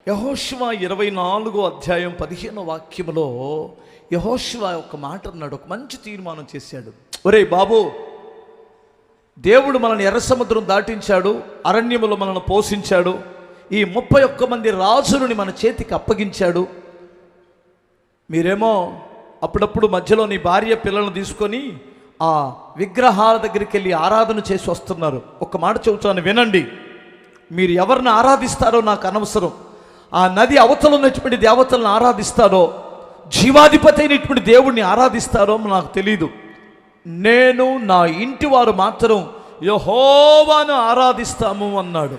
యెహోషువ 24వ అధ్యాయం 15వ వాక్యములో యెహోషువ ఒక మాట అన్నాడు, ఒక మంచి తీర్మానం చేశాడు. ఒరేయ్ బాబు, దేవుడు మనల్ని ఎర్ర సముద్రం దాటించాడు, అరణ్యములో మనల్ని పోషించాడు, ఈ 31 మంది రాజులని మన చేతికి అప్పగించాడు. మీరేమో అప్పుడప్పుడు మధ్యలో నీ భార్య పిల్లలను తీసుకొని ఆ విగ్రహాల దగ్గరికి వెళ్ళి ఆరాధన చేసి వస్తున్నారు. ఒక మాట చెబుతాను వినండి, మీరు ఎవరిని ఆరాధిస్తారో నాకు అనవసరం. ఆ నది అవతల ఉన్నటువంటి దేవతలను ఆరాధిస్తారో, జీవాధిపతి అయినటువంటి దేవుడిని ఆరాధిస్తారో నాకు తెలీదు. నేను నా ఇంటి వారు మాత్రం యెహోవాను ఆరాధిస్తాము అన్నాడు.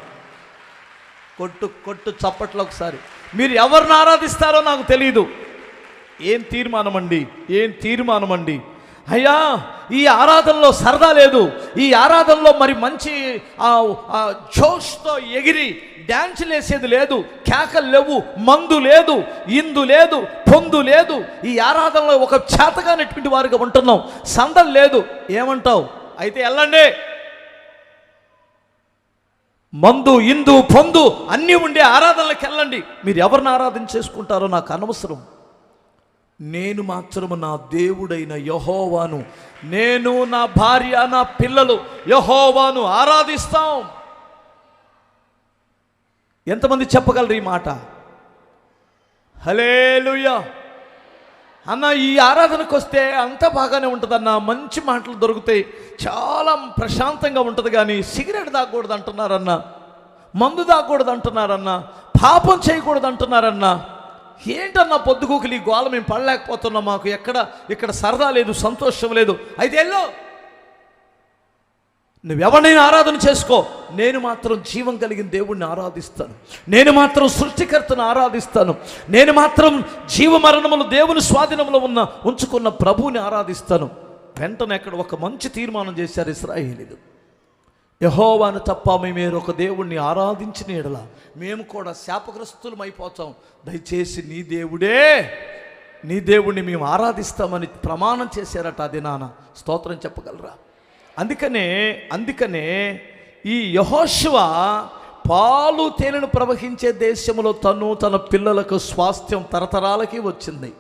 కొట్టు చప్పట్లు ఒకసారి. మీరు ఎవరిని ఆరాధిస్తారో నాకు తెలీదు. ఏం తీర్మానం అండి అయ్యా, ఈ ఆరాధనలో సరదా లేదు, ఈ ఆరాధనలో మరి మంచి జోష్తో ఎగిరి డ్యాన్సులు వేసేది లేదు, కేకలు లేవు, మందు లేదు, ఇందు లేదు, పొందు లేదు. ఈ ఆరాధనలో ఒక చేతగానటువంటి వారిగా ఉంటున్నాం, సందడి లేదు. ఏమంటావు? అయితే వెళ్ళండి, మందు ఇందు పొందు అన్నీ ఉండే ఆరాధనలకు వెళ్ళండి. మీరు ఎవరిని ఆరాధన చేసుకుంటారో నాకు అనవసరం. నేను మాత్రము నా దేవుడైన యెహోవాను, నేను నా భార్య నా పిల్లలు యెహోవాను ఆరాధిస్తాం. ఎంతమంది చెప్పగలరు ఈ మాట? హల్లెలూయా అన్న. ఈ ఆరాధనకు వస్తే అంత బాగానే ఉంటుందన్న, మంచి మాటలు దొరుకుతాయి, చాలా ప్రశాంతంగా ఉంటుంది. కానీ సిగరెట్ తాగకూడదు అంటున్నారన్న, మందు తాగకూడదు అంటున్నారన్న, పాపం చేయకూడదు అంటున్నారన్న. ఏంటన్నా పొద్దుగూకులు ఈ గోల మేము పడలేకపోతున్నాం, మాకు ఇక్కడ సరదా లేదు, సంతోషం లేదు. అయితే వెళ్ళు, నువ్వెవరినైనా ఆరాధన చేసుకో, నేను మాత్రం జీవం కలిగిన దేవుణ్ణి ఆరాధిస్తాను, నేను మాత్రం సృష్టికర్తను ఆరాధిస్తాను, నేను మాత్రం జీవమరణములు దేవుని స్వాధీనంలో ఉంచుకున్న ప్రభువుని ఆరాధిస్తాను. వెంటనే అక్కడ ఒక మంచి తీర్మానం చేశారు ఇశ్రాయేలీయులు. యెహోవాను తప్ప మేము ఒక దేవుణ్ణి ఆరాధించిన యెడల మేము కూడా శాపగ్రస్తులం అయిపోతాం. దయచేసి నీ దేవుణ్ణి మేము ఆరాధిస్తామని ప్రమాణం చేశారట. అది నాన్న స్తోత్రం చెప్పగలరా? అందుకనే ఈ యెహోషువ పాలు తేనెను ప్రవహించే దేశంలో తన పిల్లలకు స్వాస్థ్యం తరతరాలకి వచ్చింది.